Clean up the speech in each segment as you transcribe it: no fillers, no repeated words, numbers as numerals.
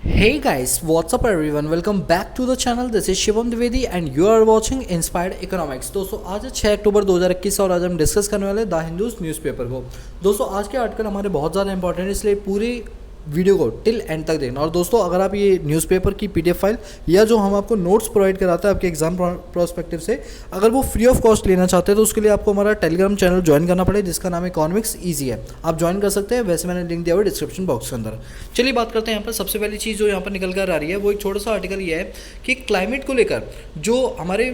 Hey guys, what's up everyone? Welcome back to the channel. This is Shivam Dwivedi and you are watching Inspired Economics. दोस्तों आज है 6 अक्टूबर 2021 और आज हम discuss करने वाले द हिंदूज न्यूज़पेपर को। दोस्तों आज के आर्टिकल हमारे बहुत ज़्यादा इंपॉर्टेंट है, इसलिए पूरी वीडियो को टिल एंड तक देखना। और दोस्तों अगर आप ये न्यूज़पेपर की पीडीएफ फाइल या जो हम आपको नोट्स प्रोवाइड कराते हैं आपके एग्जाम प्रोस्पेक्टिव से, अगर वो फ्री ऑफ कॉस्ट लेना चाहते हैं तो उसके लिए आपको हमारा टेलीग्राम चैनल ज्वाइन करना पड़ेगा जिसका नाम इकोनॉमिक्स ईजी है। आप ज्वाइन कर सकते हैं, वैसे मैंने लिंक दिया हुआ डिस्क्रिप्शन बॉक्स के अंदर। चलिए बात करते हैं यहाँ पर। सबसे पहली चीज़ जो यहाँ पर निकल कर आ रही है वो एक छोटा सा आर्टिकल ये है कि क्लाइमेट को लेकर जो हमारे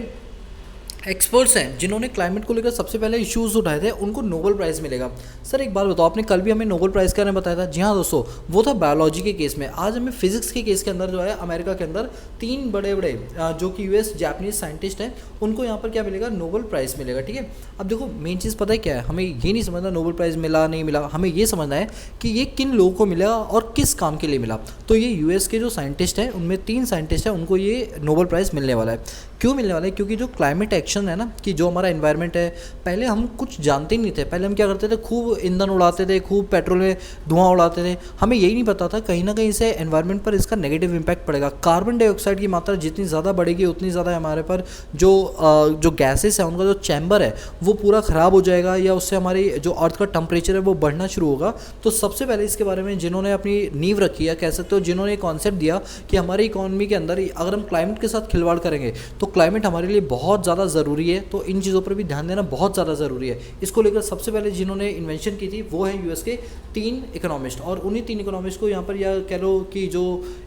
एक्सपर्ट्स हैं जिन्होंने क्लाइमेट को लेकर सबसे पहले इश्यूज़ उठाए थे उनको नोबेल प्राइज़ मिलेगा। सर एक बात बताओ, आपने कल भी हमें नोबेल प्राइज़ के बारे में बताया था। जी हाँ दोस्तों, वो था बायोलॉजी के केस में। आज हमें फिजिक्स के केस के अंदर जो है अमेरिका के अंदर तीन बड़े बड़े जो कि यूएस जापानीज साइंटिस्ट हैं उनको यहाँ पर क्या मिलेगा, नोबेल प्राइज़ मिलेगा। ठीक है, अब देखो मेन चीज़ पता है क्या है, हमें ये नहीं समझना नोबेल प्राइज़ मिला नहीं मिला, हमें ये समझना है कि ये किन लोगों को मिला और किस काम के लिए मिला। तो ये यूएस के जो साइंटिस्ट हैं उनमें 3 साइंटिस्ट हैं, उनको ये नोबेल प्राइज़ मिलने वाला है। क्यों मिलने वाला है? क्योंकि जो क्लाइमेट एक्शन है ना, कि जो हमारा एनवायरनमेंट है, पहले हम कुछ जानते ही नहीं थे। पहले हम क्या करते थे, खूब ईंधन उड़ाते थे, खूब पेट्रोल में धुआं उड़ाते थे। हमें यही नहीं पता था कहीं ना कहीं से एनवायरनमेंट पर इसका नेगेटिव इम्पैक्ट पड़ेगा। कार्बन डाइऑक्साइड की मात्रा जितनी ज़्यादा बढ़ेगी उतनी ज़्यादा हमारे पर जो गैसेस है उनका जो चैम्बर है वो पूरा ख़राब हो जाएगा, या उससे हमारी जो अर्थ का टेम्परेचर है वो बढ़ना शुरू होगा। तो सबसे पहले इसके बारे में जिन्होंने अपनी नींव रखी है, कह सकते हो जिन्होंने कॉन्सेप्ट दिया कि हमारी इकोनॉमी के अंदर अगर हम क्लाइमेट के साथ खिलवाड़ करेंगे तो क्लाइमेट हमारे लिए बहुत ज़्यादा ज़रूरी है, तो इन चीज़ों पर भी ध्यान देना बहुत ज़्यादा ज़रूरी है। इसको लेकर सबसे पहले जिन्होंने इन्वेंशन की थी वो है यूएस के 3 इकोनॉमिस्ट। और उन्हीं 3 इकोनॉमिस्ट को यहाँ पर या कह लो कि जो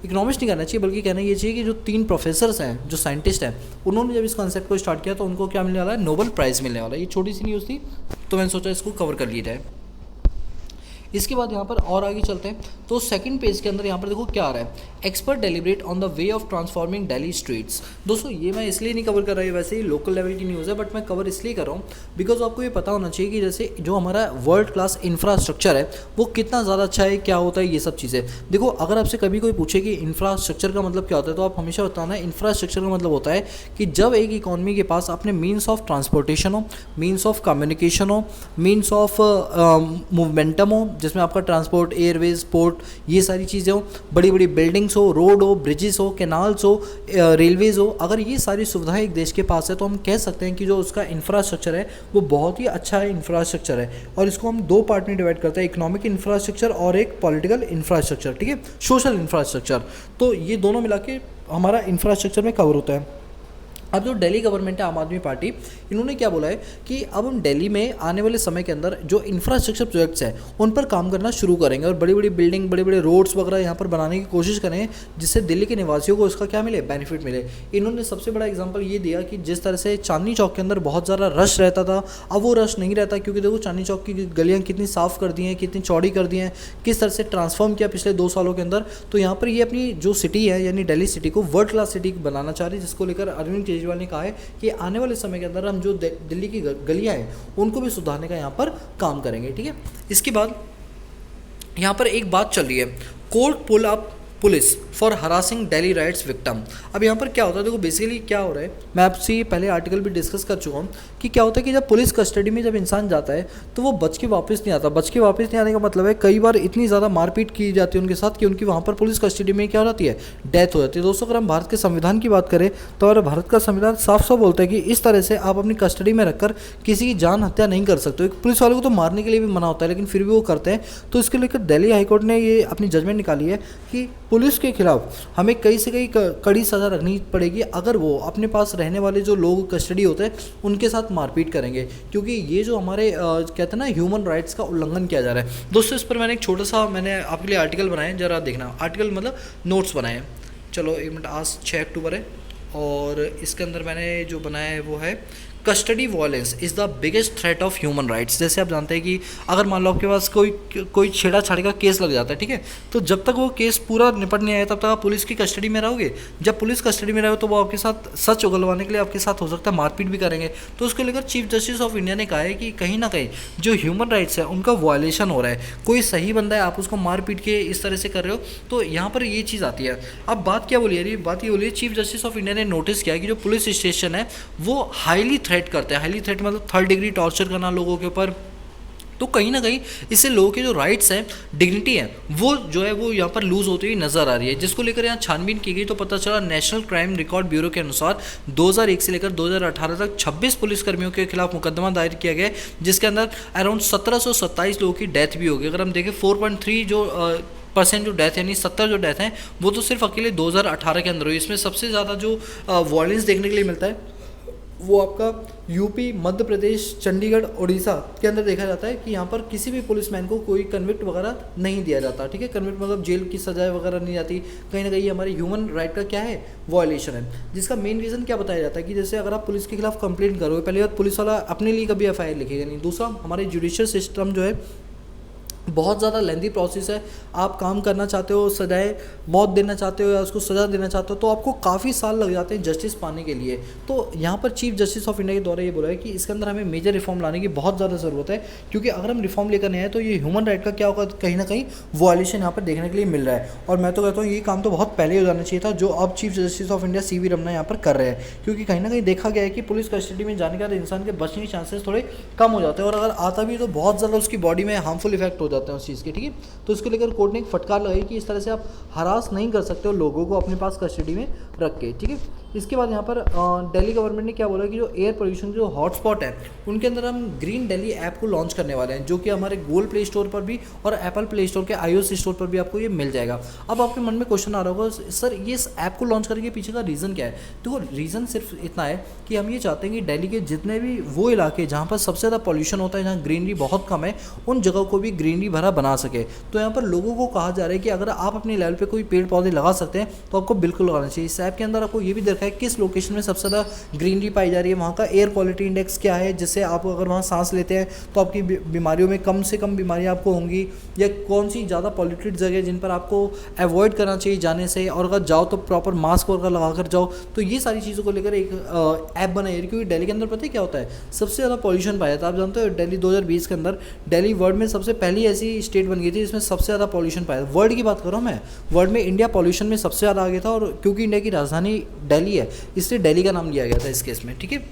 इकोनॉमिस्ट नहीं कहना चाहिए बल्कि कहना ये चाहिए कि जो 3 प्रोफेसर्स हैं, जो साइंटिस्ट हैं, उन्होंने जब इस कॉन्सेप्ट को स्टार्ट किया तो उनको क्या मिलने वाला है, नोबेल प्राइज़ मिलने वाला है। ये छोटी सी न्यूज़ थी तो मैंने सोचा इसको कवर कर लिया जाए। इसके बाद यहाँ पर और आगे चलते हैं तो सेकंड पेज के अंदर यहाँ पर देखो क्या आ रहा है, expert deliberate on the way of transforming Delhi streets. दोस्तों ये मैं इसलिए नहीं कवर कर रहा है, वैसे ही लोकल लेवल की न्यूज़ है, बट मैं कवर इसलिए कर रहा हूँ बिकॉज आपको ये पता होना चाहिए कि जैसे जो हमारा वर्ल्ड क्लास इंफ्रास्ट्रक्चर है वो कितना ज़्यादा अच्छा है, क्या होता है, ये सब चीज़ें। देखो अगर आपसे कभी कोई पूछे कि इंफ्रास्ट्रक्चर का मतलब क्या होता है तो आप हमेशा बताना इंफ्रास्ट्रक्चर का मतलब होता है कि जब एक इकॉनमी के पास अपने मीन्स ऑफ ट्रांसपोर्टेशन हो, मीन्स ऑफ कम्युनिकेशन हो, मीन्स ऑफ मूवमेंटम हो, जिसमें आपका ट्रांसपोर्ट, एयरवेज, पोर्ट, ये सारी चीज़ें हो, बड़ी बड़ी बिल्डिंग्स हो, रोड हो, ब्रिजेस हो, कैनाल्स हो, रेलवेज हो, अगर ये सारी सुविधाएं एक देश के पास है तो हम कह सकते हैं कि जो उसका इंफ्रास्ट्रक्चर है वो बहुत ही अच्छा है इंफ्रास्ट्रक्चर है। और इसको हम 2 पार्ट में डिवाइड करते हैं, इकोनॉमिक इंफ्रास्ट्रक्चर और एक पॉलिटिकल इंफ्रास्ट्रक्चर, ठीक है, सोशल इंफ्रास्ट्रक्चर। तो ये दोनों मिला के हमारा इंफ्रास्ट्रक्चर में कवर होता है। अब जो दिल्ली गवर्नमेंट है, आम आदमी पार्टी, इन्होंने क्या बोला है कि अब हम दिल्ली में आने वाले समय के अंदर जो इंफ्रास्ट्रक्चर प्रोजेक्ट्स हैं उन पर काम करना शुरू करेंगे और बड़ी बड़ी बिल्डिंग, बड़े बड़े रोड्स वगैरह यहाँ पर बनाने की कोशिश करें जिससे दिल्ली के निवासियों को इसका क्या मिले, बेनिफिट मिले। इन्होंने सबसे बड़ा एग्जाम्पल ये दिया कि जिस तरह से चांदनी चौक के अंदर बहुत ज़्यादा रश रहता था, अब वो रश नहीं रहता, क्योंकि देखो चांदनी चौक की गलियाँ कितनी साफ़ कर दी हैं, कितनी चौड़ी कर दी हैं, किस तरह से ट्रांसफॉर्म किया पिछले 2 सालों के अंदर। तो यहाँ पर ये अपनी जो सिटी है यानी दिल्ली सिटी को वर्ल्ड क्लास सिटी बनाना चाह रही है, जिसको लेकर अरविंद केजरीवाल ने कहा है कि आने वाले समय के अंदर हम जो दिल्ली की गलियां हैं उनको भी सुधारने का यहाँ पर काम करेंगे। ठीक है, इसके बाद यहाँ पर एक बात चल रही है, court pull up police for harassing Delhi riots victim. अब यहाँ पर क्या होता है, देखो बेसिकली क्या हो रहा है, मैं आपसे पहले आर्टिकल भी डिस्कस कर चुका हूँ कि क्या होता है कि जब पुलिस कस्टडी में जब इंसान जाता है तो वो बच के वापस नहीं आता। बच के वापस नहीं आने का मतलब है कई बार इतनी ज़्यादा मारपीट की जाती है उनके साथ कि उनकी वहाँ पर पुलिस कस्टडी में क्या हो जाती है, डेथ हो जाती है। दोस्तों अगर हम भारत के संविधान की बात करें तो हमारा भारत का संविधान साफ साफ बोलता है कि इस तरह से आप अपनी कस्टडी में रखकर किसी की जान हत्या नहीं कर सकते। एक पुलिस वाले को तो मारने के लिए भी मना होता है लेकिन फिर भी वो करते हैं। तो इसके लेकर दिल्ली हाईकोर्ट ने ये अपनी जजमेंट निकाली है कि पुलिस के खिलाफ हमें कई से कई कड़ी सज़ा रखनी पड़ेगी अगर वो अपने पास रहने वाले जो लोग कस्टडी होते हैं उनके साथ मारपीट करेंगे, क्योंकि ये जो हमारे कहते हैं ना ह्यूमन राइट्स का उल्लंघन किया जा रहा है। दोस्तों इस पर मैंने एक छोटा सा आपके लिए आर्टिकल बनाया, जरा देखना, आर्टिकल मतलब नोट्स बनाए। चलो 1 मिनट, आज 6 अक्टूबर है और इसके अंदर मैंने जो बनाया है वो है custody violence is the biggest threat of human rights. जैसे आप जानते हैं कि अगर मान लो आपके पास कोई छेड़ा छाड़ी का केस लग जाता है, ठीक है, तो जब तक वो केस पूरा निपट नहीं आया तब तक आप पुलिस की कस्टडी में रहोगे। जब पुलिस कस्टडी में रहो तो वो आपके साथ सच उगलवाने के लिए आपके साथ हो सकता है मारपीट भी करेंगे। तो उसको लेकर चीफ जस्टिस ऑफ इंडिया ने कहा है कि कहीं ना कहीं जो ह्यूमन राइट्स है उनका वायलेशन हो रहा है। कोई सही बंदा है, आप उसको मार पीट के इस तरह से कर रहे हो, तो यहाँ पर ये चीज़ आती है। अब बात क्या बोली है, बात ये बोली है चीफ जस्टिस ऑफ इंडिया ने नोटिस किया कि जो पुलिस स्टेशन है वो हाईली थ्रेट करते हैं। हाईली थ्रेट मतलब 3rd डिग्री टॉर्चर करना लोगों के ऊपर, तो कहीं ना कहीं इससे लोगों के जो राइट्स हैं, डिग्निटी है, वो जो है वो यहाँ पर लूज होती हुई नजर आ रही है, जिसको लेकर यहाँ छानबीन की गई तो पता चला नेशनल क्राइम रिकॉर्ड ब्यूरो के अनुसार 2001 से लेकर 2018 तक 26 पुलिसकर्मियों के खिलाफ मुकदमा दायर किया गया, जिसके अंदर अराउंड 1727 लोगों की डेथ भी होगी। अगर हम देखें 4.3 जो परसेंट जो डेथ यानी 70 जो डेथ हैं वो तो सिर्फ अकेले 2018 के अंदर हुई। इसमें सबसे ज़्यादा जो वॉयलेंस देखने के लिए मिलता है वो आपका यूपी, मध्य प्रदेश, चंडीगढ़, उड़ीसा के अंदर देखा जाता है कि यहाँ पर किसी भी पुलिसमैन को कोई कन्विक्ट वगैरह नहीं दिया जाता। ठीक है, कन्विक्ट मतलब जेल की सजाएं वगैरह नहीं जाती। कहीं ना कहीं हमारे ह्यूमन राइट का क्या है, वॉयलेशन है, जिसका मेन रीज़न क्या बताया जाता है कि जैसे अगर आप पुलिस के खिलाफ कंप्लेंट करोगे, पहली बात पुलिस वाला अपने लिए कभी एफआईआर लिखेगा नहीं, दूसरा हमारे जुडिशियल सिस्टम जो है बहुत ज़्यादा लेंथी प्रोसेस है। आप काम करना चाहते हो, सजाए मौत देना चाहते हो या उसको सज़ा देना चाहते हो तो आपको काफ़ी साल लग जाते हैं जस्टिस पाने के लिए। तो यहाँ पर चीफ जस्टिस ऑफ इंडिया के द्वारा ये बोला है कि इसके अंदर हमें मेजर रिफॉर्म लाने की बहुत ज़्यादा ज़रूरत है, क्योंकि अगर हम रिफॉर्म लेकर नहीं आए तो ये ह्यूमन राइट का क्या होगा, कहीं ना कहीं वॉयलेशन यहाँ पर देखने के लिए मिल रहा है। और मैं तो कहता हूँ ये काम तो बहुत पहले हो जाना चाहिए था, जो अब chief justice of India CV Ramana यहाँ पर कर रहे हैं, क्योंकि कहीं ना कहीं देखा गया है कि पुलिस कस्टडी में जाने के बाद इंसान के बचने के चांसेस थोड़े कम हो जाते हैं, और अगर आता भी तो बहुत ज़्यादा उसकी बॉडी में हार्मफुल इफेक्ट हो जाते हैं उस चीज़ के। ठीक है, तो इसको लेकर कोर्ट ने एक फटकार लगाई कि इस तरह से आप हरास नहीं कर सकते हो लोगों को अपने पास कस्टडी में रख के। ठीक है, इसके बाद यहाँ पर दिल्ली गवर्नमेंट ने क्या बोला कि जो एयर पोल्यूशन जो हॉटस्पॉट है उनके अंदर हम ग्रीन दिल्ली ऐप को लॉन्च करने वाले हैं, जो कि हमारे गूगल प्ले स्टोर पर भी और एप्पल प्ले स्टोर के iOS स्टोर पर भी आपको ये मिल जाएगा। अब आपके मन में क्वेश्चन आ रहा होगा, सर ये इस ऐप को लॉन्च करने के पीछे का रीज़न क्या है? देखो रीज़न सिर्फ इतना है कि हम ये चाहते हैं कि दिल्ली के जितने भी वो इलाके जहाँ पर सबसे ज़्यादा पॉल्यूशन होता है, जहाँ ग्रीनरी बहुत कम है, उन जगहों को भी ग्रीनरी भरा बना सके। तो यहाँ पर लोगों को कहा जा रहा है कि अगर आप अपने लेवल पे कोई पेड़ पौधे लगा सकते हैं तो आपको बिल्कुल लगाना चाहिए। इस ऐप के अंदर आपको ये भी देखा है किस लोकेशन में सबसे ज़्यादा ग्रीनरी पाई जा रही है, वहाँ का एयर क्वालिटी इंडेक्स क्या है, जिससे आप अगर वहाँ सांस लेते हैं तो आपकी बीमारियों में कम से कम बीमारियाँ आपको होंगी, या कौन सी ज़्यादा पॉल्यूटेड जगह जिन पर आपको अवॉइड करना चाहिए जाने से, और अगर जाओ तो प्रॉपर मास्क वगैरह लगा कर जाओ। तो ये सारी चीज़ों को लेकर एक ऐप बनाई है, क्योंकि दिल्ली के अंदर पता है क्या होता है, सबसे ज़्यादा पॉल्यूशन पाया था। आप जानते हो दिल्ली 2020 के अंदर दिल्ली वर्ल्ड में सबसे पहली ऐसी स्टेट बन गई थी जिसमें सबसे ज़्यादा पॉल्यूशन पाया था। वर्ल्ड की बात कर रहा हूँ मैं, वर्ल्ड में इंडिया पॉल्यूशन में सबसे ज़्यादा आगे था, और क्योंकि इंडिया की राजधानी दिल्ली है इसलिए दिल्ली का नाम लिया गया था इस केस में। ठीक है,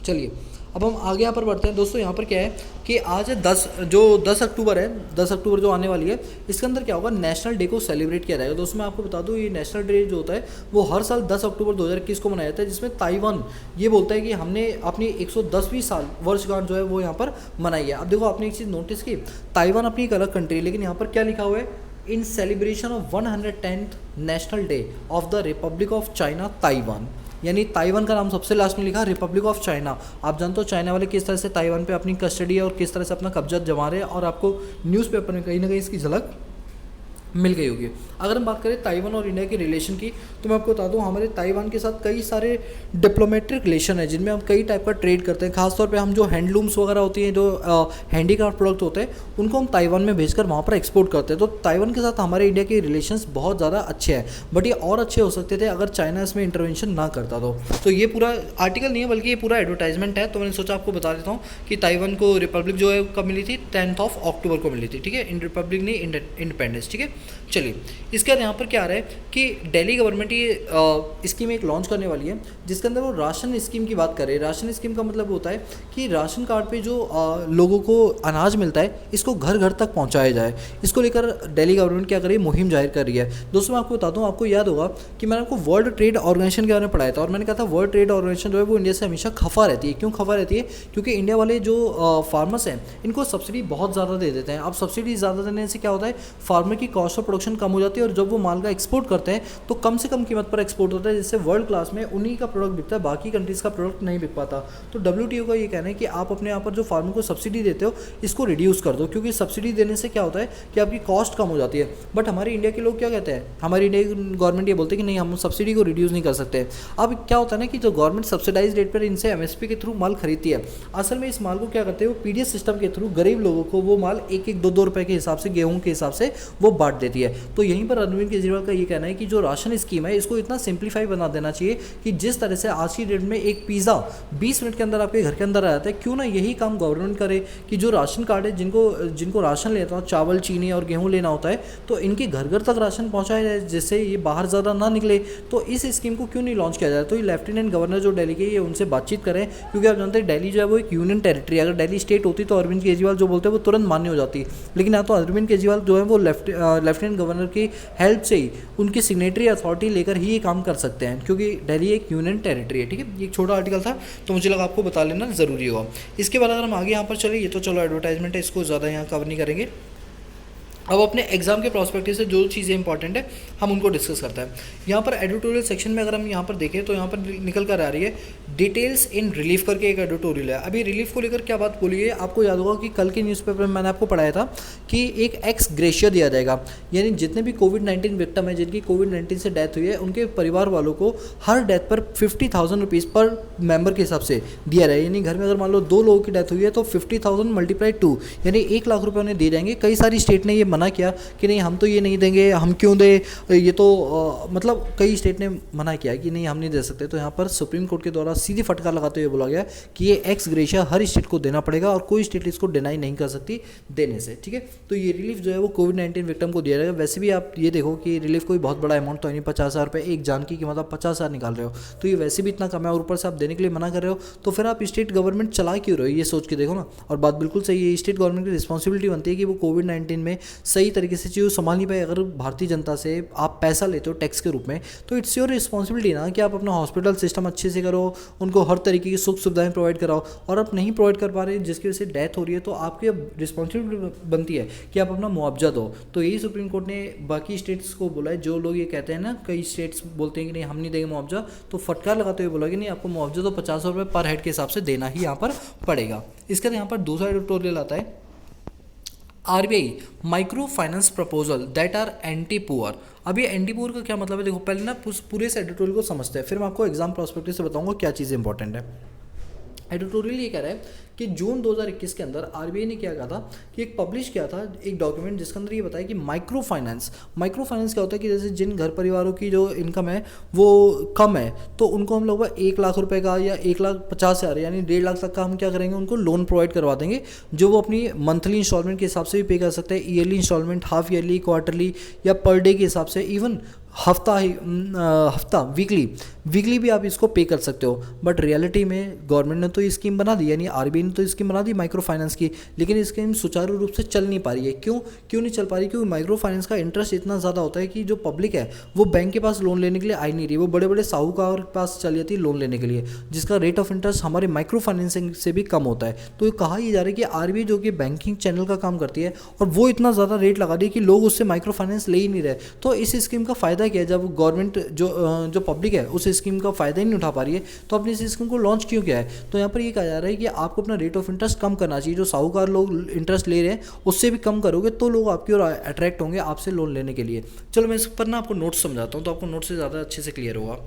चलिए अब हम आगे यहाँ पर बढ़ते हैं दोस्तों। यहाँ पर क्या है कि आज 10 अक्टूबर है, 10 अक्टूबर जो आने वाली है, इसके अंदर क्या होगा, नेशनल डे को सेलिब्रेट किया जाएगा। दोस्तों मैं आपको बता दूँ ये नेशनल डे जो होता है वो हर साल 10 अक्टूबर 2021 को मनाया जाता है, जिसमें ताइवान ये बोलता है कि हमने अपनी 110वीं साल वर्षगांठ जो है वो यहाँ पर मनाई है। अब देखो आपने एक चीज़ नोटिस की, ताइवान अपनी एक अलग कंट्री है, लेकिन यहाँ पर क्या लिखा हुआ है, in celebration of 110th national day of the republic of China Taiwan, यानी ताइवान का नाम सबसे लास्ट में लिखा रिपब्लिक ऑफ चाइना। आप जानते हो चाइना वाले किस तरह से ताइवान पे अपनी कस्टडी है और किस तरह से अपना कब्जा जमा रहे हैं, और आपको न्यूज़पेपर में कहीं ना कहीं इसकी झलक मिल गई होगी। अगर हम बात करें ताइवान और इंडिया के रिलेशन की, तो मैं आपको बता दूं हमारे ताइवान के साथ कई सारे डिप्लोमेटिक रिलेशन है, जिनमें हम कई टाइप का ट्रेड करते हैं। खासतौर पे हम जो हैंडलूम्स वगैरह होती हैं, जो हैंडीक्राफ्ट प्रोडक्ट होते हैं, उनको हम ताइवान में भेजकर वहाँ पर एक्सपोर्ट करते हैं। तो ताइवान के साथ हमारे इंडिया के रिलेशंस बहुत ज़्यादा अच्छे हैं, बट ये और अच्छे हो सकते थे अगर चाइना इसमें इंटरवेंशन ना करता। तो ये पूरा आर्टिकल नहीं है बल्कि ये पूरा एडवर्टाइजमेंट है, तो मैंने सोचा आपको बता देता हूँ कि ताइवान को रिपब्लिक जो है कब मिली थी, 10 अक्टूबर को मिली थी। ठीक है, इन रिपब्लिक नहीं इंडिपेंडेंस। ठीक है, चलिए इसके बाद यहाँ पर क्या आ रहा है कि दिल्ली गवर्नमेंट ये स्कीम एक लॉन्च करने वाली है, जिसके अंदर वो राशन स्कीम की बात कर रहे हैं। राशन स्कीम का मतलब होता है कि राशन कार्ड पे जो लोगों को अनाज मिलता है इसको घर घर तक पहुँचाया जाए। इसको लेकर दिल्ली गवर्नमेंट क्या कर रही है, मुहिम जाहिर कर रही है। दोस्तों मैं आपको बता दूँ, आपको याद होगा कि मैंने आपको वर्ल्ड ट्रेड ऑर्गेनाइजेशन के बारे में पढ़ाया था, और मैंने कहा था वर्ल्ड ट्रेड ऑर्गेनाइजेशन जो है वो इंडिया से हमेशा खफा रहती है। क्यों खफा रहती है? क्योंकि इंडिया वाले जो फार्मर्स हैं इनको सब्सिडी बहुत ज़्यादा दे देते हैं। अब सब्सिडी ज़्यादा देने से क्या होता है, फार्मर की कॉस्ट ऑफ प्रोडक्शन कम हो जाती है, और जब वो माल का एक्सपोर्ट करते हैं तो कम से कम कीमत पर एक्सपोर्ट होता है, जिससे वर्ल्ड क्लास में उन्हीं का प्रोडक्ट बिकता है, बाकी कंट्रीज़ का प्रोडक्ट नहीं बिक पाता। तो WTO का ये कहना है कि आप अपने यहाँ पर जो फार्मर को सब्सिडी देते हो इसको रिड्यूस कर दो, क्योंकि सब्सिडी देने से क्या होता है कि आपकी कॉस्ट कम हो जाती है। बट हमारे इंडिया के लोग क्या कहते हैं, हमारी इंडिया की गवर्नमेंट ये बोलते हैं कि नहीं, हम सब्सिडी को रिड्यूस नहीं कर सकते। अब क्या होता है ना कि जो गवर्नमेंट सब्सिडाइज रेट पर इनसे MSP के थ्रू माल खरीदती है, असल में इस माल को क्या करते हैं, वो PDS सिस्टम के थ्रू गरीब लोगों को वो माल 1-1, 2-2 रुपये के हिसाब से, गेहूँ के हिसाब से वो बांट देती है। तो यहीं पर अरविंद केजरीवाल का ये कहना है कि जो राशन स्कीम है इसको इतना सिंप्लीफाई बना देना चाहिए कि जिस तरह से आज की डेट में एक पिज़्ज़ा 20 मिनट के अंदर आपके घर के अंदर आ जाता है, क्यों ना यही काम गवर्नमेंट करे कि जो राशन कार्ड है, जिनको राशन लेता हो, चावल चीनी और गेहूँ लेना होता है, तो इनके घर घर तक राशन पहुँचाया जाए जिससे ये बाहर ज़्यादा ना निकले। तो इस स्कीम को क्यों नहीं लॉन्च किया जाए? तो ये लेफ्टिनेंट गवर्नर जो दिल्ली के, ये उनसे बातचीत करें, क्योंकि आप जानते हैं दिल्ली जो है वो एक यूनियन टेरिटरी है। अगर दिल्ली स्टेट होती तो अरविंद केजरीवाल जो बोलते हैं वो तुरंत मान्य हो जाती, लेकिन यहाँ तो अरविंद केजरीवाल जो है वो लेफ्टिनेंट गवर्नर की हेल्प से ही, उनकी सिग्नेटरी अथॉरिटी लेकर ही ये काम कर सकते हैं, क्योंकि दिल्ली एक यूनियन टेरिटरी है। ठीक है, ये एक छोटा आर्टिकल था तो मुझे लगा आपको बता लेना ज़रूरी होगा। इसके बाद अगर हम आगे यहाँ पर चले, ये तो चलो एडवर्टाइजमेंट है, इसको ज़्यादा यहाँ कवर नहीं करेंगे। अब अपने एग्जाम के प्रोस्पेक्टिव से जो चीज़ें इंपॉर्टेंट है हम उनको डिस्कस करते हैं। यहाँ पर एडिटोरियल सेक्शन में अगर हम यहाँ पर देखें तो यहाँ पर निकल कर आ रही है डिटेल्स इन रिलीफ करके एक एडिटोरियल है। अभी रिलीफ को लेकर क्या बात बोली है, आपको याद होगा कि कल के न्यूज़पेपर में मैंने आपको पढ़ाया था कि एक एक्स ग्रेशिया दिया जाएगा, यानी जितने भी कोविड-19 विक्टिम है, जिनकी कोविड-19 से डेथ हुई है, उनके परिवार वालों को हर डेथ पर 50,000 रुपीज़ पर मेंबर के हिसाब से दिया जाए। यानी घर में अगर मान लो 2 लोगों की डेथ हुई है तो 50,000 × 2 यानी 1 लाख रुपये उन्हें दिए जाएंगे। कई सारी स्टेट ने ये मना किया कि नहीं हम तो ये नहीं देंगे, हम क्यों दे, ये तो मतलब कई स्टेट ने मना किया कि नहीं हम नहीं दे सकते। तो यहाँ पर सुप्रीम कोर्ट के द्वारा सीधी फटकार लगाते हुए बोला गया कि ये एक्स ग्रेशिया हर स्टेट को देना पड़ेगा और कोई स्टेट इसको डिनाई नहीं कर सकती देने से। ठीक है, तो ये रिलीफ जो है वो कोविड-19 विक्टिम को दिया जाएगा। वैसे भी आप ये देखो कि रिलीफ कोई बहुत बड़ा अमाउंट तो नहीं, 50,000 रुपये एक जान की कीमत आप 50,000 निकाल रहे हो, तो ये वैसे भी इतना कम है और ऊपर से आप देने के लिए मना कर रहे हो, तो फिर आप स्टेट गवर्नमेंट चला क्यों रहे हो, ये सोच के देखो ना। और बात बिल्कुल सही है, स्टेट गवर्नमेंट की रिस्पॉन्सिबिलिटी बनती है कि वो कोविड-19 में सही तरीके से चीज़ संभाल नहीं पाए। अगर भारतीय जनता से आप पैसा लेते हो टैक्स के रूप में, तो इट्स योर रिस्पॉन्सिबिलिटी ना कि आप अपना हॉस्पिटल सिस्टम अच्छे से करो, उनको हर तरीके की सुख सुविधाएं प्रोवाइड कराओ। और आप नहीं प्रोवाइड कर पा रहे जिसकी वजह से डेथ हो रही है, तो आपकी अब रिस्पॉन्सिबिलिटी बनती है कि आप अपना मुआवजा दो। तो यही सुप्रीम कोर्ट ने बाकी स्टेट्स को बोला है। जो लोग ये कहते हैं ना, कई स्टेट्स बोलते हैं कि नहीं हम नहीं देंगे मुआवजा, तो फटकार लगाते हुए बोला कि नहीं आपको मुआवजा तो 50 रुपये पर हेड के हिसाब से देना ही यहाँ पर पड़ेगा। इसके बाद यहाँ पर दूसरा एडिटोरियल आता है, RBI micro finance proposal that are anti poor. अब ये एंटी पुअर का क्या मतलब है, देखो पहले ना पूरे इस एडिटोरियल को समझते हैं, फिर मैं आपको एग्जाम प्रोस्पेक्टिव से बताऊंगा क्या चीज़ इंपॉर्टेंट है। एडिटोरियल ये कह रहा है कि जून 2021 के अंदर आरबीआई ने क्या कहा था कि एक पब्लिश किया था एक डॉक्यूमेंट जिसके अंदर ये बताया कि माइक्रो फाइनेंस क्या होता है कि जैसे जिन घर परिवारों की जो इनकम है वो कम है, तो उनको हम लगभग 1 लाख रुपए का या 1,50,000 यानी 1.5 लाख तक का हम क्या करेंगे, उनको लोन प्रोवाइड करवा देंगे, जो वो अपनी मंथली इंस्टॉलमेंट के हिसाब से भी पे कर सकते हैं, yearly instalment, half yearly, quarterly या पर डे के हिसाब से, इवन हफ्ता वीकली भी आप इसको पे कर सकते हो। बट रियलिटी में गवर्नमेंट ने तो ये स्कीम बना दी, यानी आरबीआई ने तो स्कीम बना दी माइक्रो फाइनेंस की, लेकिन ये स्कीम सुचारू रूप से चल नहीं पा रही है। क्यों नहीं चल पा रही? क्योंकि माइक्रो फाइनेंस का इंटरेस्ट इतना ज़्यादा होता है कि जो पब्लिक है वो बैंक के पास लोन लेने के लिए आ ही नहीं रही, वो बड़े बड़े साहूकार के पास चली जाती है लोन लेने के लिए, जिसका रेट ऑफ इंटरेस्ट हमारे माइक्रो फाइनेंसिंग से भी कम होता है। तो ये कहा ही जा रहा है कि आरबीआई जो कि बैंकिंग चैनल का काम करती है और वो इतना ज़्यादा रेट लगा दी कि लोग उससे माइक्रो फाइनेंस ले ही नहीं रहे। तो इस स्कीम का फ़ायदा क्या है, जब गवर्नमेंट जो पब्लिक है उस स्कीम का फ़ायदा ही नहीं उठा पा रही है, तो आपने इस स्कीम को लॉन्च क्यों किया है? तो यहाँ पर ये कहा जा रहा है कि आपको अपना रेट ऑफ इंटरेस्ट कम करना चाहिए। जो साहूकार लोग इंटरेस्ट ले रहे हैं उससे भी कम करोगे तो लोग आपकी ओर अट्रैक्ट होंगे आपसे लोन लेने के लिए। चलो मैं इस पर ना आपको नोट्स समझाता हूँ तो आपको नोट्स से ज़्यादा अच्छे से क्लियर होगा।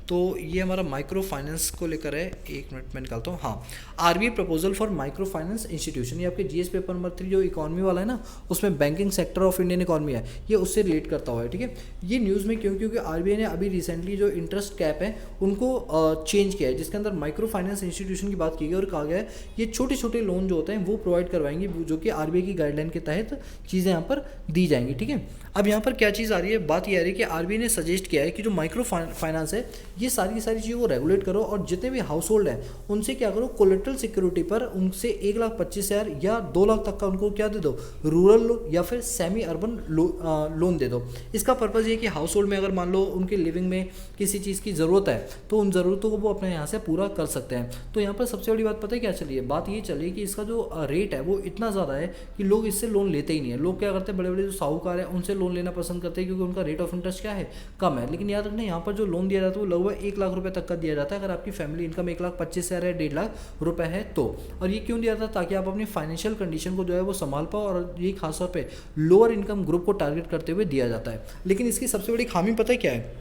तो ये हमारा माइक्रो फाइनेंस को लेकर है, 1 मिनट में निकालता हूँ। हाँ, RBI proposal for micro finance institution, ये आपके जीएस पेपर नंबर 3 जो इकॉनमी वाला है ना, उसमें banking sector of Indian economy है, ये उससे रिलेट करता हुआ है। ठीक है, ये न्यूज़ में क्योंकि आरबीआई ने अभी रिसेंटली जो इंटरेस्ट कैप है उनको चेंज किया है, जिसके अंदर माइक्रो फाइनेंस इंस्टीट्यूशन की बात की गई और कहा गया है ये छोटे छोटे लोन जो होते हैं वो प्रोवाइड करवाएंगे, जो कि आरबीआई की गाइडलाइन के तहत चीज़ें यहाँ पर दी जाएंगी। ठीक है, अब यहाँ पर क्या चीज़ आ रही है, बात ये आ रही है कि आरबीआई ने सजेस्ट किया है कि जो माइक्रो फाइनेंस है ये सारी की सारी चीज़ों को रेगुलेट करो और जितने भी हाउस होल्ड हैं उनसे क्या करो, कोलेटरल सिक्योरिटी पर उनसे 1,25,000 या 2 लाख तक का उनको क्या दे दो, रूरल या फिर सेमी अर्बन लोन दे दो। इसका पर्पज़ ये कि हाउस होल्ड में अगर मान लो उनके लिविंग में किसी चीज़ की ज़रूरत है तो उन ज़रूरतों को वो अपने यहाँ से पूरा कर सकते हैं। तो यहाँ पर सबसे बड़ी बात पता है क्या चली है, बात ये चली कि इसका जो रेट है वो इतना ज़्यादा है कि लोग इससे लोन लेते ही नहीं है। लोग क्या करते हैं, बड़े बड़े जो साहूकार हैं उनसे लोन लेना पसंद करते हैं क्योंकि उनका रेट ऑफ इंटरेस्ट क्या है, कम है। लेकिन याद रखना यहाँ पर जो लोन दिया जाता है वो लगभग 1 लाख रुपए तक का दिया जाता है, अगर आपकी फैमिली इनकम 1,25,000 है, 1.5 लाख रुपए है तो। और ये क्यों दिया जाता है, ताकि आप अपनी फाइनेंशियल कंडीशन को जो है वो संभाल पाओ, और ये खासतौर पे लोअर इनकम ग्रुप को टारगेट करते हुए दिया जाता है। लेकिन इसकी सबसे बड़ी खामी पता है क्या है,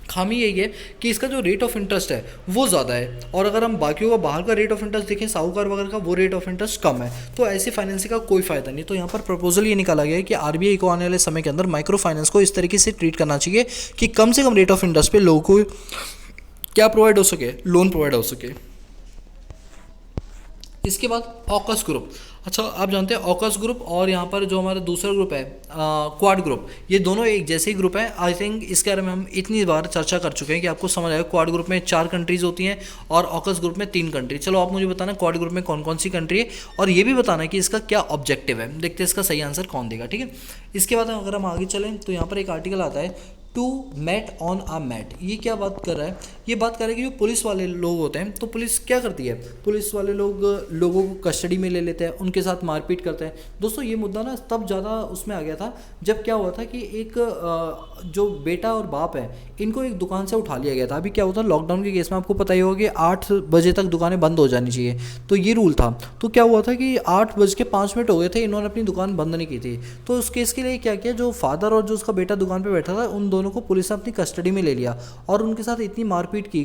खामी यही है कि इसका जो रेट ऑफ इंटरेस्ट है वो ज़्यादा है, और अगर हम बाकियों का बाहर का रेट ऑफ इंटरेस्ट देखें साहूकार वगैरह का, वो रेट ऑफ इंटरेस्ट कम है। तो ऐसी फाइनेंसिंग का कोई फ़ायदा नहीं। तो यहाँ पर प्रपोजल ये निकाला गया है कि आरबीआई को आने वाले समय के अंदर माइक्रो फाइनेंस को इस तरीके से ट्रीट करना चाहिए कि कम से कम रेट ऑफ इंटरेस्ट पे लोगों को क्या प्रोवाइड हो सके, लोन प्रोवाइड हो सके। इसके बाद ऑकस ग्रुप। अच्छा, आप जानते हैं ऑकस ग्रुप और यहाँ पर जो हमारा दूसरा ग्रुप है क्वाड ग्रुप, ये दोनों एक जैसे ही ग्रुप है। आई थिंक इसके बारे में हम इतनी बार चर्चा कर चुके हैं कि आपको समझ आएगा। क्वाड ग्रुप में 4 कंट्रीज होती हैं और ऑकस ग्रुप में 3 कंट्री। चलो आप मुझे बताना क्वाड ग्रुप में कौन कौन सी कंट्री है, और ये भी बताना कि इसका क्या ऑब्जेक्टिव है। देखते हैं इसका सही आंसर कौन देगा, ठीक है। इसके बाद अगर हम आगे चलें तो यहाँ पर एक आर्टिकल आता है to mat on a mat. ये क्या बात कर रहा है? ये बात कर रहा है कि जो पुलिस वाले लोग होते हैं, तो पुलिस क्या करती है, पुलिस वाले लोग लोगों को कस्टडी में ले लेते हैं, उनके साथ मारपीट करते हैं। दोस्तों ये मुद्दा ना तब ज़्यादा उसमें आ गया था जब क्या हुआ था कि एक जो बेटा और बाप है, इनको एक दुकान से उठा लिया गया था। अभी क्या होता है, लॉकडाउन के केस में आपको पता ही होगा कि 8 बजे तक दुकानें बंद हो जानी चाहिए, तो ये रूल था। तो क्या हुआ था कि 8:05 हो गए थे, इन्होंने अपनी दुकान बंद नहीं की थी। तो उस केस के लिए क्या किया, जो फादर और जो उसका बेटा दुकान पर बैठा था, उन दोनों को पुलिस ने अपनी कस्टडी में ले लिया और उनके साथ इतनी मारपीट की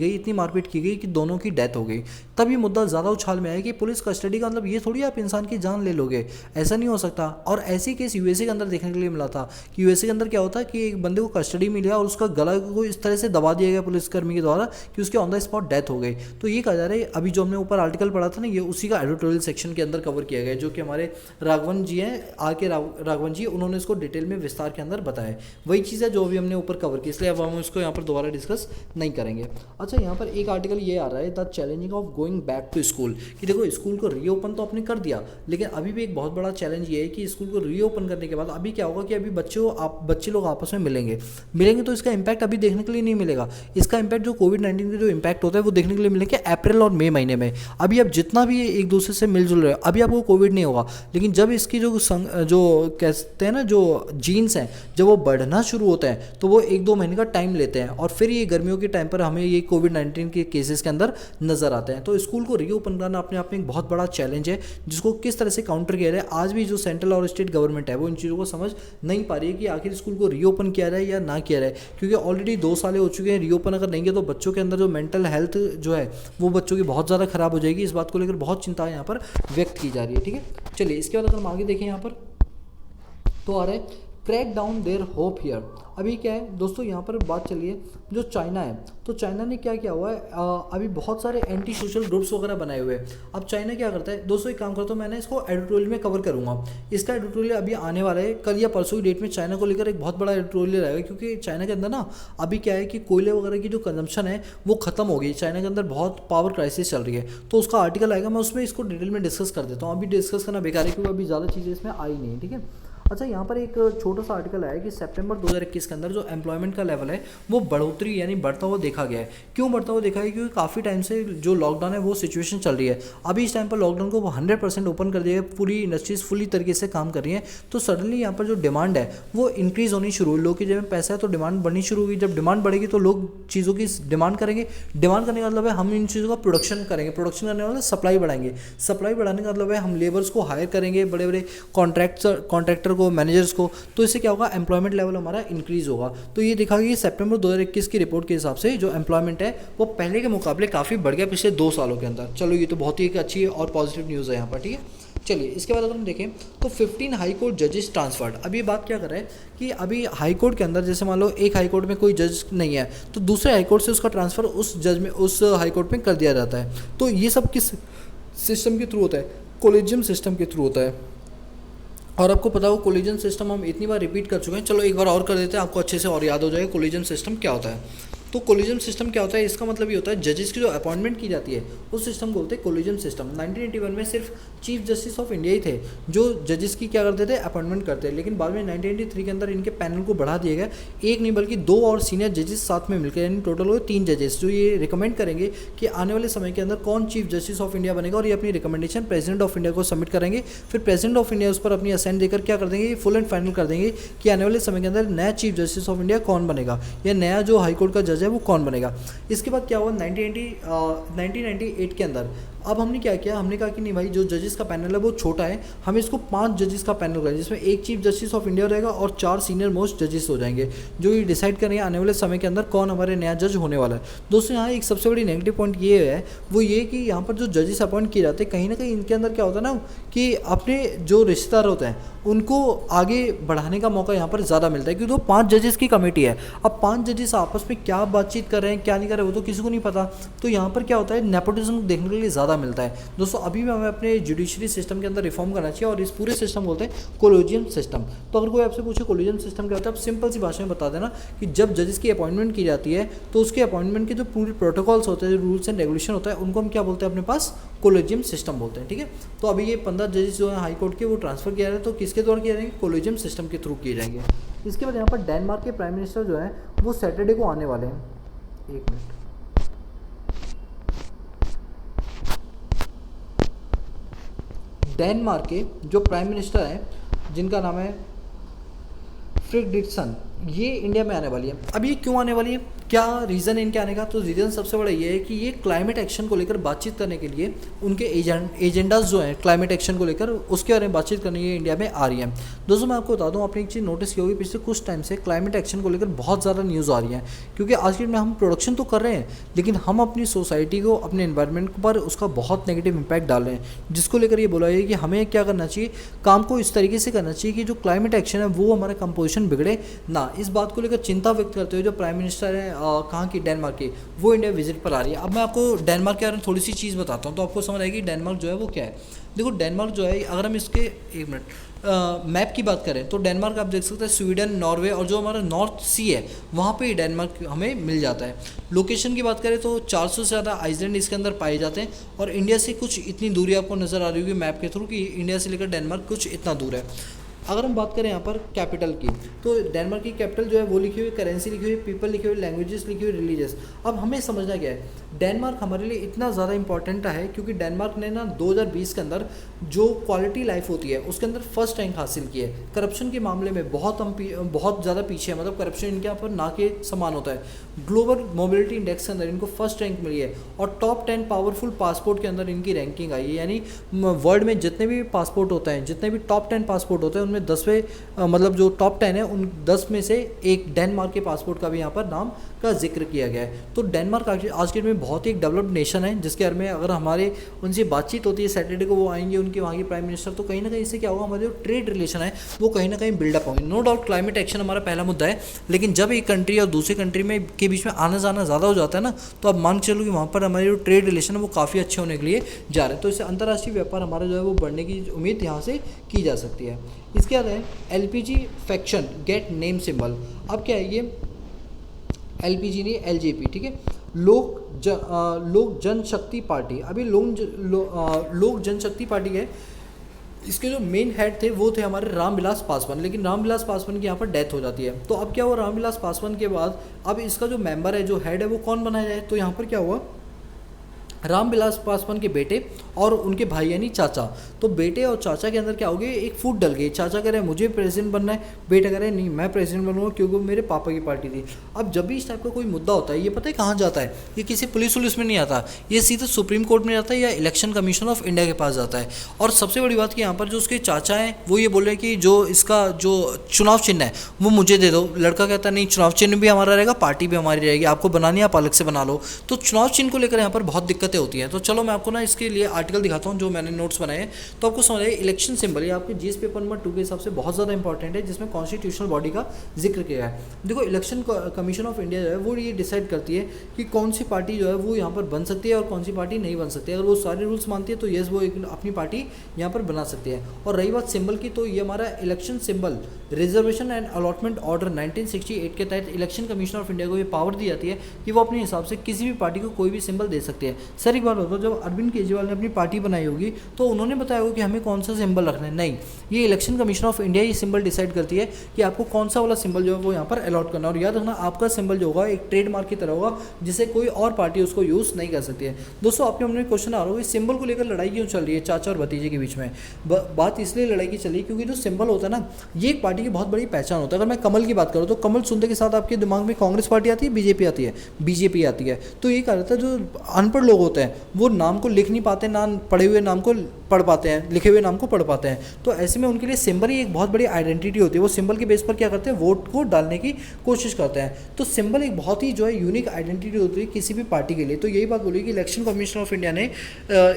गई कि दोनों की डेथ हो गई। तब ये मुद्दा ज़्यादा उछाल में आया कि पुलिस कस्टडी का मतलब ये थोड़ी आप इंसान की जान ले लोगे, ऐसा नहीं हो सकता। और ऐसी केस यूएसए के अंदर देखने के लिए मिला था कि यूएसए के अंदर क्या होता है कि एक बंदे को कस्टडी में लिया और उसका गला को इस तरह से दबा दिया गया पुलिसकर्मी के द्वारा कि उसके ऑन द स्पॉट डेथ हो गई। तो ये कहा जा रहा है, अभी जो हमने ऊपर आर्टिकल पढ़ा था ना, ये उसी का एडिटोरियल सेक्शन के अंदर कवर किया गया है, जो कि हमारे राघवन जी हैं, आर के राघवन जी, उन्होंने इसको डिटेल में विस्तार के अंदर बताया। वही चीज़ है जो अभी हमने ऊपर कवर की, इसलिए अब हम इसको यहाँ पर दोबारा डिस्कस नहीं करेंगे। अच्छा, यहाँ पर एक आर्टिकल ये आ रहा है, the challenging of going back to school, कि देखो स्कूल को रीओपन तो आपने कर दिया, लेकिन अभी भी एक बहुत बड़ा चैलेंज ये है कि स्कूल को रीओपन करने के बाद अभी क्या होगा कि अभी बच्चे लोग आपस में मिलेंगे तो इसका इम्पैक्ट अभी देखने के लिए नहीं मिलेगा। इसका इम्पैक्ट जो कोविड-19 के जो इम्पैक्ट होता है वो देखने के लिए मिलेंगे अप्रैल और मई महीने में। अभी आप जितना भी एक दूसरे से मिलजुल रहे हो, अभी आपको कोविड नहीं होगा, लेकिन जब इसकी जो कहते हैं ना, जो जीन्स हैं, जब वो बढ़ना शुरू होते हैं तो वो 1-2 महीने का टाइम लेते हैं, और फिर ये गर्मियों के टाइम पर हमें ये कोविड-19 के केसेस के अंदर नज़र आते हैं। तो स्कूल को रीओपन करना अपने आप में एक बहुत बड़ा चैलेंज है, जिसको किस तरह से काउंटर किया जाए। आज भी जो सेंट्रल और स्टेट गवर्नमेंट है वो इन चीज़ों को समझ नहीं पा रही है कि आखिर स्कूल को रीओपन किया जाए या ना किया जाए, क्योंकि ऑलरेडी 2 साल हो चुके हैं। रीओपन अगर नहीं किया तो बच्चों के अंदर जो मेंटल हेल्थ जो है वो बच्चों की बहुत ज़्यादा ख़राब हो जाएगी। इस बात को लेकर बहुत चिंता यहाँ पर व्यक्त की जा रही है, ठीक है। चलिए इसके बाद अगर हम आगे देखें यहाँ पर तो आ रहा है crack down there hope here. अभी क्या है दोस्तों, यहाँ पर बात चलिए जो चाइना है, तो चाइना ने क्या किया हुआ है, अभी बहुत सारे एंटी सोशल ग्रुप्स वगैरह बनाए हुए हैं। अब चाइना क्या करता है दोस्तों, एक काम करता हूँ, मैंने इसको एडिटोरियल में कवर करूँगा। इसका एडिटोरियल अभी आने वाला है, कल या परसों की डेट में चाइना को लेकर एक बहुत बड़ा एडिटोरियल आएगा, क्योंकि चाइना के अंदर ना अभी क्या है कि कोयले वगैरह की जो कंजम्पशन है वो खत्म हो गई। चाइना के अंदर बहुत पावर क्राइसिस चल रही है, तो उसका आर्टिकल आएगा, मैं उसमें इसको डिटेल में डिस्कस कर देता हूँ। अभी डिस्कस करना बेकार है क्योंकि अभी ज़्यादा चीज़ें इसमें आई नहीं है, ठीक है। अच्छा, यहाँ पर एक छोटा सा आर्टिकल आया कि सितंबर 2021 के अंदर जो एम्प्लॉयमेंट का लेवल है वो बढ़ोतरी यानी बढ़ता हुआ देखा गया है। क्यों बढ़ता हुआ देखा है? क्योंकि काफ़ी टाइम से जो लॉकडाउन है वो सिचुएशन चल रही है। अभी इस टाइम पर लॉकडाउन को 100% ओपन कर दिया है, पूरी इंडस्ट्रीज फुली तरीके से काम कर रही हैं, तो सडनली यहाँ पर जो डिमांड है वो इंक्रीज़ होनी शुरू हुई। लोग की जेब में पैसा है तो डिमांड बढ़नी शुरू हुई। जब डिमांड बढ़ेगी तो लोग चीज़ों की डिमांड करेंगे। डिमांड करने का मतलब है हम इन चीज़ों का प्रोडक्शन करेंगे, प्रोडक्शन करने वाले सप्लाई बढ़ाएंगे, सप्लाई बढ़ाने का मतलब है हम लेबर्स को हायर करेंगे, बड़े बड़े कॉन्ट्रैक्टर को, मैनेजर्स को। तो इससे क्या होगा, एम्प्लॉयमेंट लेवल हमारा इंक्रीज होगा। तो ये देखा कि सितंबर 2021 की रिपोर्ट के हिसाब से जो एम्प्लॉयमेंट है वो पहले के मुकाबले काफ़ी बढ़ गया पिछले 2 सालों के अंदर। चलो ये तो बहुत ही एक अच्छी और पॉजिटिव न्यूज़ है यहाँ पर, ठीक है। चलिए इसके बाद अगर हम देखें तो 15 हाई कोर्ट जजेस ट्रांसफर्ड। अभी ये बात क्या कर रहा है कि अभी हाई कोर्ट के अंदर जैसे मान लो एक हाई कोर्ट में कोई जज नहीं है तो दूसरे हाई कोर्ट से उसका ट्रांसफ़र उस जज में, उस हाई कोर्ट में कर दिया जाता है। तो ये सब किस सिस्टम के थ्रू होता है? कोलेजियम सिस्टम के थ्रू होता है। और आपको पता हो कोलिजन सिस्टम हम इतनी बार रिपीट कर चुके हैं, चलो एक बार और कर देते हैं, आपको अच्छे से और याद हो जाएगा कोलिजन सिस्टम क्या होता है। तो कोलिजन सिस्टम क्या होता है, इसका मतलब ये होता है जजेस की जो अपॉइंटमेंट की जाती है उस सिस्टम को बोलते हैं कोलिजन सिस्टम। 1981 में सिर्फ चीफ जस्टिस ऑफ इंडिया ही थे जो जजेस की क्या करते थे, अपॉइंटमेंट करते हैं, लेकिन बाद में 1983 के अंदर इनके पैनल को बढ़ा दिया गया, एक नहीं बल्कि 2 और सीनियर जजेस साथ में मिलकर, यानी टोटल हो 3 जजेस जो ये रिकमेंड करेंगे कि आने वाले समय के अंदर कौन चीफ जस्टिस ऑफ इंडिया बनेगा, और ये अपनी रिकमेंडेशन प्रेसिडेंट ऑफ इंडिया को सबमिट करेंगे। फिर प्रेसिडेंट ऑफ इंडिया उस पर अपनी असेंट देकर क्या कर देंगे, फुल एंड फाइनल कर देंगे कि आने वाले समय के अंदर नया चीफ जस्टिस ऑफ इंडिया कौन बनेगा या नया जो हाईकोर्ट का जज है वो कौन बनेगा। इसके बाद क्या हुआ, 1998 के अंदर अब हमने क्या किया, हमने कहा कि नहीं भाई जो जजेस का पैनल है वो छोटा है, हम इसको 5 जजेस का पैनल करें, जिसमें एक चीफ जस्टिस ऑफ इंडिया रहेगा और 4 सीनियर मोस्ट जजेस हो जाएंगे, जो ये डिसाइड करेंगे आने वाले समय के अंदर कौन हमारे नया जज होने वाला है। दोस्तों यहाँ एक सबसे बड़ी नेगेटिव पॉइंट ये है, वो ये कि यहाँ पर जो जजेस अपॉइंट किए जाते हैं कहीं ना कहीं इनके अंदर क्या होता है ना कि अपने जो रिश्तेदार होते हैं उनको आगे बढ़ाने का मौका यहाँ पर ज़्यादा मिलता है, क्योंकि वो 5 जजेस की कमेटी है। अब 5 जजेस आपस में क्या बातचीत कर रहे हैं क्या नहीं कर रहे वो तो किसी को नहीं पता, तो यहाँ पर क्या होता है नेपोटिज्म देखने के लिए ज़्यादा मिलता है। दोस्तों अभी भी हमें अपने जुडिशरी सिस्टम के अंदर रिफॉर्म करना चाहिए, और इस पूरे सिस्टम बोलते हैं कोलिजियम सिस्टम। तो अगर कोई आपसे पूछे कोलिजियम सिस्टम क्या होता है, आप सिंपल सी भाषा में बता देना कि जब जजेस की अपॉइंटमेंट की जाती है तो उसके अपॉइंटमेंट के जो पूरे प्रोटोकॉल्स होते हैं, जो रूल्स एंड रेगुलेशन होता है, उनको हम क्या बोलते हैं अपने पास, कोलिजियम सिस्टम बोलते हैं। ठीक है, तो अभी ये 15 जजेस जो है हाई कोर्ट के वो ट्रांसफर किया जा रहे हैं, तो किसके द्वारा किए जाएंगे, कोलिजियम सिस्टम के थ्रू किए जाएंगे। इसके बाद यहाँ पर डेनमार्क के प्राइम मिनिस्टर जो है वो सैटरडे को आने वाले हैं। एक मिनट, डेनमार्क के जो प्राइम मिनिस्टर हैं जिनका नाम है फ्रेडरिक्सन, ये इंडिया में आने वाली है। अब ये क्यों आने वाली है, क्या रीज़न है इनके आने का, तो रीज़न सबसे बड़ा ये है कि ये क्लाइमेट एक्शन को लेकर बातचीत करने के लिए उनके एजेंडाज जो हैं क्लाइमेट एक्शन को लेकर उसके बारे में बातचीत करने के लिए इंडिया में आ रही है। दोस्तों मैं आपको बता दूं, आपने एक चीज़ नोटिस की होगी, पिछले कुछ टाइम से क्लाइमेट एक्शन को लेकर बहुत ज़्यादा न्यूज़ आ रही है, क्योंकि आज के दिन में हम प्रोडक्शन तो कर रहे हैं लेकिन हम अपनी सोसाइटी को, अपने एनवायरनमेंट पर उसका बहुत नेगेटिव इंपैक्ट डाल रहे हैं, जिसको लेकर ये बोला है कि हमें क्या करना चाहिए, काम को इस तरीके से करना चाहिए कि जो क्लाइमेट एक्शन है वो हमारा कंपोजिशन बिगड़े ना। इस बात को लेकर चिंता व्यक्त करते हुए जो प्राइम मिनिस्टर है कहाँ की, डेनमार्क की, वो इंडिया विजिट पर आ रही है। अब मैं आपको डेनमार्क के बारे में थोड़ी सी चीज़ बताता हूँ तो आपको समझ आएगी डेनमार्क जो है वो क्या है। देखो डेनमार्क जो है, अगर हम इसके एक मिनट मैप की बात करें तो डेनमार्क आप देख सकते हैं स्वीडन, नॉर्वे और जो हमारा नॉर्थ सी है वहाँ पे डेनमार्क हमें मिल जाता है। लोकेशन की बात करें तो 400 से ज़्यादा आइसलैंड इसके अंदर पाए जाते हैं, और इंडिया से कुछ इतनी दूरी आपको नज़र आ रही होगी मैप के थ्रू कि इंडिया से लेकर डेनमार्क कुछ इतना दूर है। अगर हम बात करें यहाँ पर कैपिटल की, तो डेनमार्क की कैपिटल जो है वो लिखी हुई, करेंसी लिखी हुई, पीपल लिखे हुए, लैंग्वेजेस लिखी हुई, रिलीजियस। अब हमें समझना क्या है, डेनमार्क हमारे लिए इतना ज़्यादा इंपॉर्टेंट है क्योंकि डेनमार्क ने ना 2020 के अंदर जो क्वालिटी लाइफ होती है उसके अंदर फर्स्ट रैंक हासिल की है। करप्शन के मामले में बहुत ज़्यादा पीछे है, मतलब करप्शन इनके यहाँ पर ना के समान होता है। ग्लोबल मोबिलिटी इंडेक्स के अंदर इनको फर्स्ट रैंक मिली है, और टॉप 10 पावरफुल पासपोर्ट के अंदर इनकी रैंकिंग आई है। यानी वर्ल्ड में जितने भी पासपोर्ट होते हैं, जितने भी टॉप 10 पासपोर्ट होते हैं उनमें 10वें मतलब जो टॉप 10 है उन 10 में से एक डेनमार्क के पासपोर्ट का भी यहाँ पर नाम का जिक्र किया गया है। तो डेनमार्क आज के दिन में बहुत ही एक डेवलप्ड नेशन है, जिसके बारे में अगर हमारे उनसे बातचीत होती है, सैटरडे को वो आएंगे उनके वहाँ के प्राइम मिनिस्टर, तो कहीं ना कहीं इससे क्या होगा, हमारे जो ट्रेड रिलेशन है वो कहीं ना कहीं बिल्डअप होंगे। नो डाउट क्लाइमेट एक्शन हमारा पहला मुद्दा है, लेकिन जब एक कंट्री और दूसरी कंट्री में के बीच में आना जाना ज़्यादा हो जाता है ना, तो आप मान के चलो कि वहाँ पर हमारे जो ट्रेड रिलेशन है वो काफ़ी अच्छे होने के लिए जा रहे हैं। तो इससे अंतर्राष्ट्रीय व्यापार हमारा जो है वो बढ़ने की उम्मीद यहाँ से की जा सकती है। इसके बाद है LPG faction get name symbol. अब क्या है ये, LPG नहीं LJP, ठीक है, लोक जनशक्ति पार्टी। अभी लोक जनशक्ति पार्टी है, इसके जो मेन हेड थे वो थे हमारे रामविलास पासवान, लेकिन रामविलास पासवान की यहाँ पर डेथ हो जाती है। तो अब क्या हुआ, रामविलास पासवान के बाद अब इसका जो मेंबर है, जो हेड है, वो कौन बनाया जाए, तो यहाँ पर क्या हुआ, रामविलास पासवान के बेटे और उनके भाई यानी चाचा। तो बेटे और चाचा के अंदर क्या हो गया, एक फूट डल गई। चाचा कह रहे हैं मुझे प्रेसिडेंट बनना है, बेटा कह रहे हैं नहीं मैं प्रेसिडेंट बनूंगा क्योंकि वो मेरे पापा की पार्टी थी। अब जब भी इस टाइप का कोई मुद्दा होता है, ये पता है कहाँ जाता है, ये किसी पुलिस वुलिस में नहीं आता, ये सीधे सुप्रीम कोर्ट में जाता है या इलेक्शन कमीशन ऑफ इंडिया के पास जाता है। और सबसे बड़ी बात कि यहाँ पर जो उसके चाचा हैं वो ये बोल रहे हैं कि जो इसका जो चुनाव चिन्ह है वो मुझे दे दो। लड़का कहता है नहीं, चुनाव चिन्ह भी हमारा रहेगा, पार्टी भी हमारी रहेगी, आपको बनानी है आप अलग से बना लो। तो चुनाव चिन्ह को लेकर यहाँ पर बहुत दिक्कतें होती हैं। तो चलो मैं आपको ना इसके लिए आर्टिकल दिखाता हूँ जो मैंने नोट्स बनाए हैं, तो आपको समझ आएगा। इलेक्शन सिंबल ये आपके जीएस पेपर नंबर 2 के हिसाब से बहुत ज़्यादा इंपॉर्टेंट है, जिसमें कॉन्स्टिट्यूशनल बॉडी का जिक्र किया है। देखो इलेक्शन कमीशन ऑफ इंडिया जो है वो ये डिसाइड करती है कि कौन सी पार्टी जो है वो यहाँ पर बन सकती है और कौन सी पार्टी नहीं बन सकती है। अगर वो सारे रूल्स मानती है तो येस वो अपनी पार्टी यहाँ पर बना सकती है। और रही बात सिंबल की, तो ये हमारा election symbol reservation and allotment order 1968 के तहत इलेक्शन कमीशन ऑफ इंडिया को ये पावर दी जाती है कि वो अपने हिसाब से किसी भी पार्टी को कोई भी सिंबल दे सकते हैं। सर एक बात होता है, जब अरविंद केजरीवाल ने अपनी पार्टी बनाई होगी तो उन्होंने बताया होगा कि हमें कौन सा सिंबल रखना है, नहीं, ये इलेक्शन कमीशन ऑफ इंडिया ये सिंबल डिसाइड करती है कि आपको कौन सा वाला सिंबल जो है वो यहाँ पर अलॉट करना है। और याद रखना आपका सिंबल जो होगा एक ट्रेडमार्क की तरह होगा, जिसे कोई और पार्टी उसको यूज़ नहीं कर सकती है। दोस्तों आपके हमने क्वेश्चन आ रहा है, सिंबल को लेकर लड़ाई क्यों चल रही है चाचा और भतीजे के बीच में। बात इसलिए लड़ाई की चल रही है क्योंकि जो सिंबल होता है ना, ये एक पार्टी की बहुत बड़ी पहचान होता है। अगर मैं कमल की बात करूँ तो कमल सुनते के साथ आपके दिमाग में कांग्रेस पार्टी आती है, बीजेपी आती है, बीजेपी आती है। तो ये कह रहा था जो अनपढ़ लोग होते होते हैं वो नाम को लिख नहीं पाते, ना पढ़े हुए नाम को पढ़ पाते हैं, लिखे हुए नाम को पढ़ पाते हैं। तो ऐसे में उनके लिए सिंबल ही एक बहुत बड़ी आइडेंटिटी होती है। वो सिंबल के बेस पर क्या करते हैं, वोट को डालने की कोशिश करते हैं। तो सिंबल एक बहुत ही जो है यूनिक आइडेंटिटी होती है किसी भी पार्टी के लिए। तो यही बात बोली कि इलेक्शन कमीशन ऑफ इंडिया ने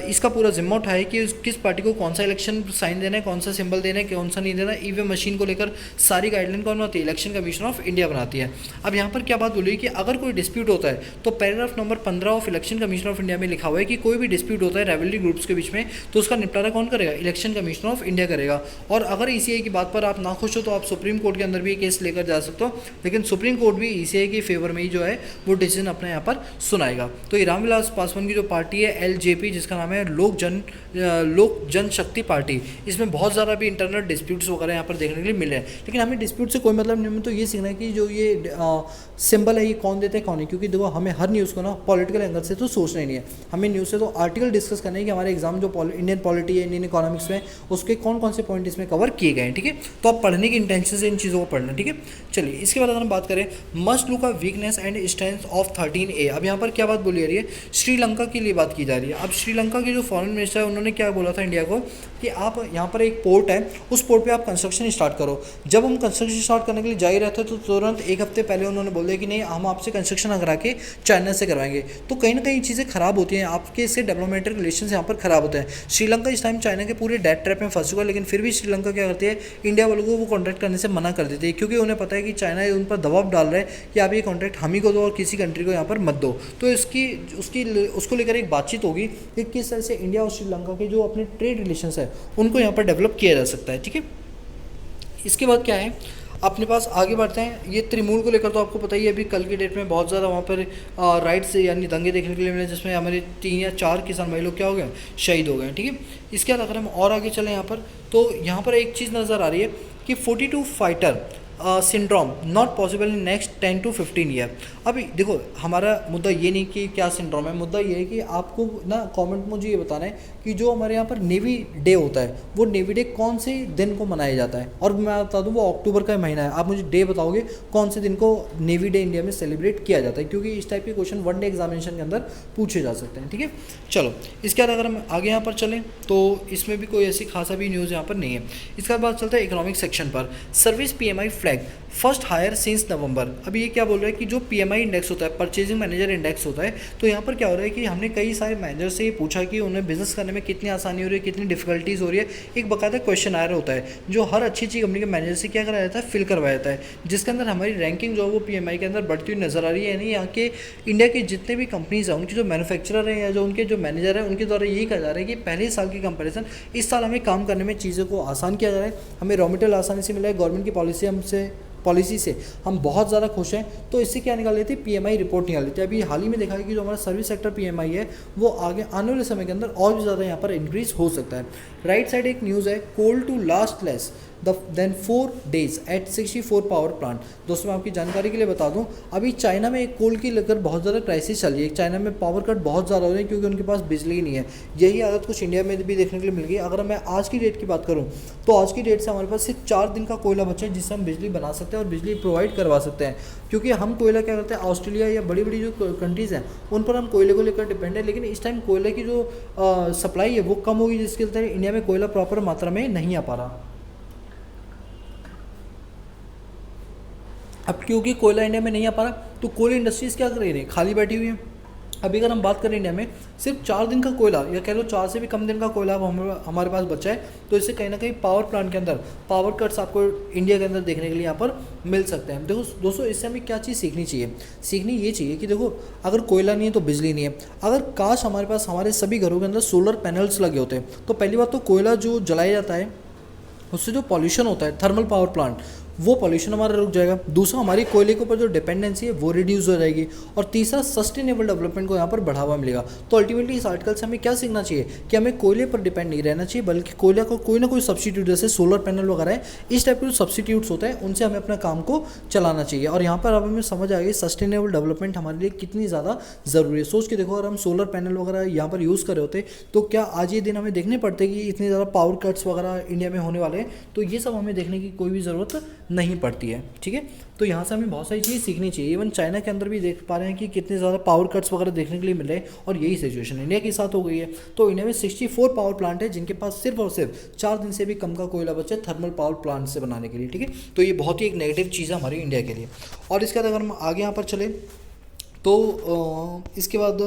इसका पूरा जिम्मा उठाया कि किस पार्टी को कौन सा इलेक्शन साइन देना है, कौन सा सिंबल देना है, कौन सा नहीं देना। ईवीएम मशीन को लेकर सारी गाइडलाइन कौन बनाती है, इलेक्शन कमीशन ऑफ इंडिया बनाती है। अब यहाँ पर क्या बात बोली कि अगर कोई डिस्प्यूट होता है तो paragraph number 15 of election commission of India में लिखा हुआ है कि कोई भी डिस्प्यूट होता है राइवलरी ग्रुप्स के बीच में तो उसका निपटारा कौन करेगा, इलेक्शन कमीशन ऑफ इंडिया करेगा। और अगर ईसीआई की बात पर आप ना खुश हो तो आप सुप्रीम कोर्ट के अंदर भी ये केस लेकर जा सकते हो, लेकिन सुप्रीम कोर्ट भी ईसीआई के फेवर में ही जो है वो डिसीजन अपने यहाँ पर सुनाएगा। तो ये रामविलास पासवान की जो पार्टी है एलजेपी, जिसका नाम है लोक जनशक्ति पार्टी, इसमें बहुत ज़्यादा भी इंटरनल डिस्प्यूट्स वगैरह यहाँ पर देखने के लिए मिले हैं। लेकिन हमें डिस्प्यूट से कोई मतलब नहीं, हमें तो ये सीखना है कि जो ये सिंबल है ये कौन देते हैं कौन नहीं। क्योंकि देखो हमें हर न्यूज़ को ना पॉलिटिकल एंगल से तो सोचना ही नहीं है, हमें न्यूज़ से तो आर्टिकल डिस्कस करना है कि हमारे एग्जाम जो इंडियन पॉलिटी है, इंडियन इकोनॉमिक्स में उसके कौन कौन से पॉइंट इसमें कवर किए गए हैं। ठीक है, तो आप पढ़ने की इंटेंशन से इन चीज़ों को पढ़ना। ठीक है, चलिए इसके बाद अगर हम बात करें must look of weakness and strength of 13A। अब यहाँ पर क्या बात बोली जा रही है, श्रीलंका के लिए बात की जा रही है। अब श्रीलंका के जो फॉरेन मिनिस्टर है उन्होंने क्या बोला था इंडिया को कि आप यहाँ पर एक पोर्ट है, उस पोर्ट पे आप कंस्ट्रक्शन स्टार्ट करो। जब हम कंस्ट्रक्शन स्टार्ट करने के लिए जा ही रहे थे तो तुरंत एक हफ्ते पहले उन्होंने बोल दिया कि नहीं हम आपसे कंस्ट्रक्शन करा के चाइना से करवाएंगे। तो कहीं ना कहीं चीज़ें खराब होती हैं, आपके इससे डेवलपमेंटल रिलेशन यहाँ पर खराब होते हैं। श्रीलंका इस टाइम चाइना के पूरे डेट ट्रैप में फंस चुका है, लेकिन फिर भी श्रीलंका क्या करती है, इंडिया वालों को वो कॉन्ट्रैक्ट करने से मना कर देती है, क्योंकि उन्हें पता है कि चाइना उन पर दबाव डाल रहा है कि आप ये कॉन्ट्रैक्ट हम ही को दो और किसी कंट्री को यहाँ पर मत दो। तो उसको लेकर एक बातचीत होगी कि किस तरह से इंडिया और श्रीलंका के जो अपने ट्रेड रिलेशंस है उनको यहाँ पर डेवलप किया जा सकता है। ठीक है, इसके बाद क्या है अपने पास आगे बढ़ते हैं। ये त्रिमूल को लेकर तो आपको पता ही है, अभी कल की डेट में बहुत ज़्यादा वहाँ पर राइट्स यानी दंगे देखने के लिए मिले, जिसमें हमारे 3 या 4 किसान भाई लोग क्या हो गए, शहीद हो गए। ठीक है, इसके बाद अगर हम और आगे चलें यहाँ पर तो यहाँ पर एक चीज़ नज़र आ रही है कि 42 fighter syndrome not possible in next 10 to 15 year. अभी देखो हमारा मुद्दा ये नहीं कि क्या सिंड्रोम है, मुद्दा ये है कि आपको ना कमेंट मुझे ये बताना है कि जो हमारे यहाँ पर नेवी डे होता है वो नेवी डे कौन से दिन को मनाया जाता है। और मैं बता दूँ वो अक्टूबर का महीना है, आप मुझे डे बताओगे कौन से दिन को नेवी डे इंडिया में सेलिब्रेट किया जाता है, क्योंकि इस टाइप के क्वेश्चन वन डे एग्जामिनेशन के अंदर पूछे जा सकते हैं। ठीक है, चलो इसके बाद अगर हम आगे यहाँ पर चलें तो इसमें भी कोई ऐसी खासा भी न्यूज़ यहाँ पर नहीं है। इसके बाद चलता है इकोनॉमिक सेक्शन पर। Service PMI flag first higher since November. अभी ये क्या बोल रहा है कि जो PMI इंडेक्स होता है, परचेजिंग मैनेजर इंडेक्स होता है, तो यहाँ पर क्या हो रहा है कि हमने कई सारे मैनेजर से ये पूछा कि उन्हें बिजनेस करने में कितनी आसानी हो रही है, कितनी डिफिकल्टीज हो रही है। एक बकायदा क्वेश्चन आयर होता है जो हर अच्छी कंपनी के मैनेजर से क्या कराया जाता है, फिल करवाया जाता है, जिसके अंदर हमारी रैंकिंग जो है वो PMI के अंदर बढ़ती हुई नजर आ रही है। यानी यहाँ के इंडिया के जितने भी कंपनीज हैं उनके जो मैन्युफैक्चरर हैं या जो उनके जो मैनेजर हैं उनके द्वारा यही कहा जा रहा है कि पहले साल की कंपेरिजन इस साल हमें काम करने में चीज़ों को आसान किया जा रहा है, हमें रॉ मटेरियल आसानी से मिला है, गवर्नमेंट की पॉलिसी से हम बहुत ज़्यादा खुश हैं। तो इससे क्या निकाल लेते हैं, PMI रिपोर्ट निकाल लेते हैं। अभी हाल ही में देखा है कि जो हमारा सर्विस सेक्टर PMI है वो आगे आने वाले समय के अंदर और भी ज़्यादा यहाँ पर इंक्रीज हो सकता है। राइट साइड एक न्यूज़ है, coal to last less than 4 days at 64 power plant. दोस्तों मैं आपकी जानकारी के लिए बता दूं, अभी चाइना में एक कोल की लेकर बहुत ज़्यादा क्राइसिस चल रही है। चाइना में पावर कट बहुत ज़्यादा हो रहे हैं क्योंकि उनके पास बिजली नहीं है। यही आदत कुछ इंडिया में भी देखने के लिए मिल गई। अगर मैं आज की डेट की बात करूं तो आज की डेट से हमारे पास सिर्फ 4 दिन का कोयला बचा है जिससे हम बिजली बना सकते हैं और बिजली प्रोवाइड करवा सकते हैं। क्योंकि हम कोयला क्या करते हैं, ऑस्ट्रेलिया या बड़ी बड़ी जो कंट्रीज़ हैं उन पर हम कोयले को लेकर डिपेंड है, लेकिन इस टाइम कोयले की जो सप्लाई है वो कम होगी, जिसके चलते इंडिया में कोयला प्रॉपर मात्रा में नहीं आ पा रहा। अब क्योंकि कोयला इंडिया में नहीं आ पा रहा तो कोल इंडस्ट्रीज़ क्या कर रही है, खाली बैठी हुई हैं। अभी अगर हम बात करें इंडिया में सिर्फ 4 दिन का कोयला या कह लो 4 से भी कम दिन का कोयला हमारे पास बचा है, तो इससे कहीं ना कहीं पावर प्लांट के अंदर पावर कट्स आपको इंडिया के अंदर देखने के लिए यहाँ पर मिल सकते हैं। देखो दोस्तों इससे हमें क्या चीज़ सीखनी चाहिए, सीखनी ये चाहिए कि देखो अगर कोयला नहीं है तो बिजली नहीं है। अगर काश हमारे पास हमारे सभी घरों के अंदर सोलर पैनल्स लगे होते हैं तो पहली बात तो कोयला जो जलाया जाता है उससे जो पॉल्यूशन होता है, थर्मल पावर प्लांट, वो पॉल्यूशन हमारा रुक जाएगा। दूसरा हमारी कोयले के ऊपर जो डिपेंडेंसी है वो रिड्यूस हो जाएगी। और तीसरा सस्टेनेबल डेवलपमेंट को यहाँ पर बढ़ावा मिलेगा। तो अल्टीमेटली इस आर्टिकल से हमें क्या सीखना चाहिए कि हमें कोयले पर डिपेंड नहीं रहना चाहिए, बल्कि कोयले को कोई ना कोई सब्सिट्यूट, जैसे सोलर पैनल वगैरह है, इस टाइप के जो सब्सिट्यूट्स होते हैं उनसे हमें अपना काम को चलाना चाहिए। और यहाँ पर अब हमें समझ आ गई सस्टेनेबल डेवलपमेंट हमारे लिए कितनी ज़्यादा ज़रूरी है। सोच के देखो अगर हम सोलर पैनल वगैरह यहाँ पर यूज़ कर रहे होते तो क्या आज ये दिन हमें देखने पड़ते कि इतने ज़्यादा पावर कट्स वगैरह इंडिया में होने वाले हैं। तो ये सब हमें देखने की कोई भी ज़रूरत नहीं पड़ती है। ठीक है, तो यहाँ से हमें बहुत सारी चीज़ें सीखनी चाहिए। इवन चाइना के अंदर भी देख पा रहे हैं कि कितने ज़्यादा पावर कट्स वगैरह देखने के लिए मिल रहे हैं, और यही सिचुएशन इंडिया के साथ हो गई है। तो इंडिया में 64 पावर प्लांट है जिनके पास सिर्फ और सिर्फ 4 दिन से भी कम का कोयला बचा है थर्मल पावर प्लांट से बनाने के लिए, ठीक है। तो ये बहुत ही एक नेगेटिव चीज़ है हमारी इंडिया के लिए। और इसके बाद अगर हम आगे यहाँ पर चले तो इसके बाद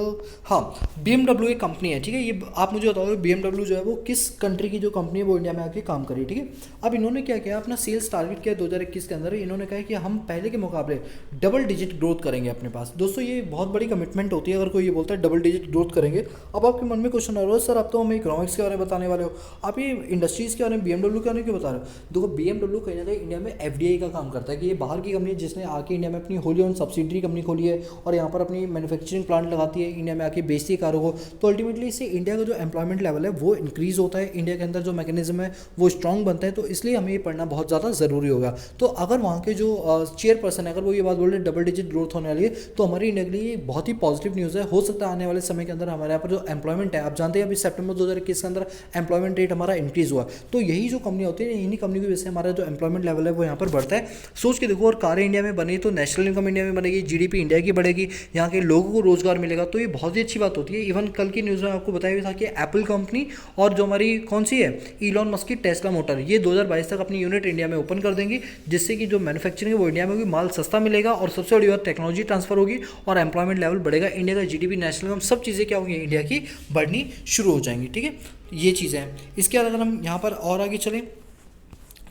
हाँ, BMW एक कंपनी है, ठीक है। ये आप मुझे बताओगे BMW जो है वो किस कंट्री की जो कंपनी है वो इंडिया में आके काम कर रही है, ठीक है। अब इन्होंने क्या किया, अपना सेल्स टारगेट किया 2021 के अंदर। इन्होंने कहा कि हम पहले के मुकाबले डबल डिजिट ग्रोथ करेंगे अपने पास। दोस्तों ये बहुत बड़ी कमिटमेंट होती है अगर कोई ये बोलता है डबल डिजिट ग्रोथ करेंगे। अब आपके मन में क्वेश्चन आ रहा है, सर आप तो हमें इकोनॉमिक्स के बारे में बताने वाले हो, आप ये इंडस्ट्रीज़ के बारे में BMW के बारे में क्यों बता रहे हो। देखो BMW कहीं ना कहीं इंडिया में FDI का काम करता है कि ये बाहर की कंपनी जिसने आके इंडिया में अपनी होली ऑन सब्सिडरी कंपनी खोली है और यहाँ पर अपनी मैन्युफैक्चरिंग प्लांट लगाती है, इंडिया में आके बेचती है कारों को। तो अल्टीमेटली इससे इंडिया का जो एम्प्लॉयमेंट लेवल है वो इंक्रीज होता है, इंडिया के अंदर जो मैकेनिज्म है वो स्ट्रांग बनता है। तो इसलिए हमें ये पढ़ना बहुत ज़्यादा ज़रूरी होगा। तो अगर वहाँ के जो चेयरपर्सन है अगर वो ये बात बोल रहे हैं डबल डिजिट ग्रोथ होने वाली है, तो हमारी इंडिया के लिए बहुत ही पॉजिटिव न्यूज़ है। हो सकता है आने वाले समय के अंदर हमारे यहाँ पर जो एम्प्लॉयमेंट है, आप जानते हैं अभी सितंबर 2021 के अंदर एम्प्लॉयमेंट रेट हमारा इंक्रीज हुआ। तो यही जो कंपनी होती है, इन्हीं कंपनी की वजह से हमारा जो एम्प्लॉयमेंट लेवल है वो यहाँ पर बढ़ता है। सोच के देखो, और कारें इंडिया में बनी तो नेशनल इनकम इंडिया में बनेगी, GDP इंडिया की बढ़ेगी, यहाँ के लोगों को रोजगार मिलेगा। तो ये बहुत ही अच्छी बात होती है। इवन कल की न्यूज़ में आपको बताया भी था कि एप्पल कंपनी और जो हमारी कौन सी है इलॉन मस्क की टेस्ला मोटर, ये 2022 तक अपनी यूनिट इंडिया में ओपन कर देंगी, जिससे कि जो मैन्युफैक्चरिंग है वो इंडिया में होगी, माल सस्ता मिलेगा और सबसे बड़ी बात टेक्नोलॉजी ट्रांसफर होगी और एम्प्लॉयमेंट लेवल बढ़ेगा। इंडिया का GDP नेशनल इनकम सब चीज़ें क्या होंगी इंडिया की बढ़नी शुरू हो जाएंगी, ठीक है। ये चीज़ें हैं। इसके बाद अगर हम यहाँ पर और आगे चलें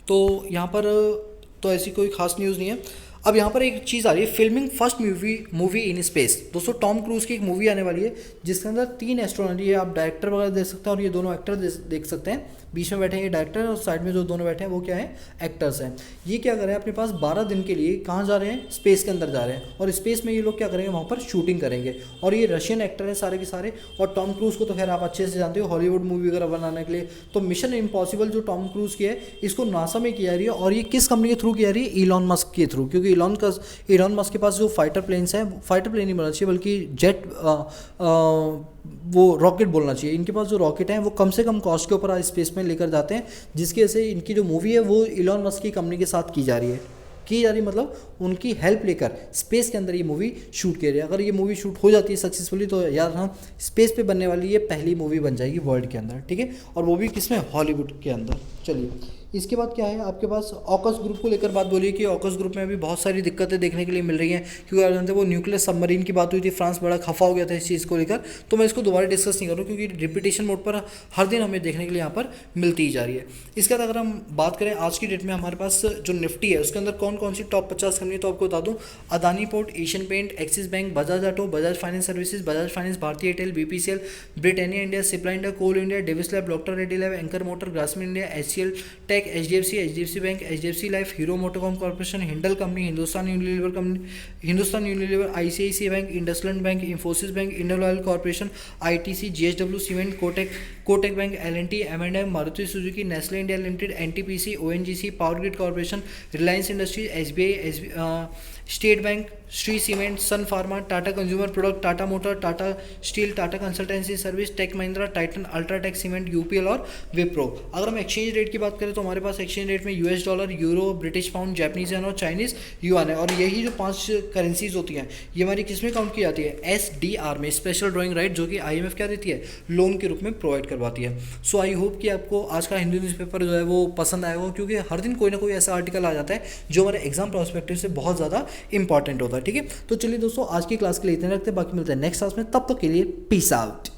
तो यहाँ पर तो ऐसी कोई खास न्यूज़ नहीं है। अब यहाँ पर एक चीज़ आ रही है, filming first movie in space. दोस्तों टॉम क्रूज की एक मूवी आने वाली है जिसके अंदर 3 एस्ट्रोनॉट है, आप डायरेक्टर वगैरह देख सकते हैं और ये दोनों एक्टर देख सकते हैं। बीच में बैठे हैं ये डायरेक्टर और साइड में जो दोनों बैठे हैं वो क्या है, एक्टर्स हैं। ये क्या कर रहे हैं, अपने पास 12 दिन के लिए कहाँ जा रहे हैं, स्पेस के अंदर जा रहे हैं। और स्पेस में ये लोग क्या करेंगे, वहाँ पर शूटिंग करेंगे। और ये रशियन एक्टर हैं सारे के सारे। और टॉम क्रूज को तो खैर आप अच्छे से जानते हो, हॉलीवुड मूवी वगैरह बनाने के लिए। तो मिशन इम्पॉसिबल जो टॉम क्रूज की है, इसको नासा में किया रही है। और ये किस कंपनी के थ्रू किया रही है, इलॉन मस्क के थ्रू। क्योंकि इलॉन मस्क के पास जो फाइटर प्लेन्स हैं, फाइटर प्लेन नहीं बोलना चाहिए बल्कि जेट वो रॉकेट बोलना चाहिए। इनके पास जो रॉकेट हैं वो कम से कम कॉस्ट के ऊपर आज स्पेस में लेकर जाते हैं, जिसकी वजह से इनकी जो मूवी है वो इलॉन मस्क की कंपनी के साथ की जा रही है। मतलब उनकी हेल्प लेकर स्पेस के अंदर ये मूवी शूट की रही है। अगर ये मूवी शूट हो जाती है सक्सेसफुली तो याद रखना स्पेस पे बनने वाली ये पहली मूवी बन जाएगी वर्ल्ड के अंदर, ठीक है। और वो भी किसमें, हॉलीवुड के अंदर। चलिए इसके बाद क्या है आपके पास, ऑकस ग्रुप को लेकर बात बोली कि ऑकस ग्रुप में अभी बहुत सारी दिक्कतें देखने के लिए मिल रही हैं। क्योंकि आप जानते हैं वो न्यूक्लियर सबमरीन की बात हुई थी, फ्रांस बड़ा खफा हो गया था इस चीज़ को लेकर। तो मैं इसको दोबारा डिस्कस नहीं करूँ क्योंकि रिपीटेशन मोड पर हर दिन हमें देखने के लिए यहाँ पर मिलती ही जा रही है। इसके बाद अगर हम बात करें आज की डेट में हमारे पास जो निफ्टी है उसके अंदर कौन कौन सी टॉप 50 कंपनी, तो आपको बता दूँ Adani port, Asian paint, Axis bank, Bajaj auto, Bajaj finance services, Bajaj finance, Bharti Airtel, BPCL, Britannia India, Cipla India, coal India, Divi's lab, doctor Reddy lab, एंकर motor, Grasim India, HCL tech, HDFC bank, HDFC life, Hero MotoCorp corporation, Hindalco company, Hindustan Unilever, ICICI bank, IndusInd bank, Infosys bank, Indian oil corporation, ITC, GSW cement, Kotak bank, L&T, M&M, Maruti Suzuki, Nestle India limited, NTPC, ONGC, power grid corporation, Reliance industries, SBI, state bank, Shree cement, Sun pharma, Tata consumer product, Tata motor, Tata steel, Tata consultancy service, tech Mahindra, Titan, UltraTech cement, UPL और विप्रो। अगर हम exchange rate की बात करें तो हमारे पास exchange rate में US dollar, euro, British pound, Japanese yen और चाइनीज युआन है। और यही जो 5 करेंसीज होती हैं ये हमारी किस में काउंट की जाती है, SDR में, स्पेशल ड्राइंग राइट, जो कि IMF क्या देती है, लोन के रूप में प्रोवाइड करवाती है। सो आई होप कि आपको आज का हिंदू न्यूज़पेपर जो है वो पसंद आएगा, क्योंकि हर दिन कोई ना कोई ऐसा आर्टिकल आ जाता है जो हमारे एग्जाम पर्सपेक्टिव से बहुत ज़्यादा इंपॉर्टेंट होता है, ठीक है। तो चलिए दोस्तों आज की क्लास के लिए इतने रखते हैं, बाकी मिलते हैं नेक्स्ट क्लास में, तब तक के लिए पीस आउट।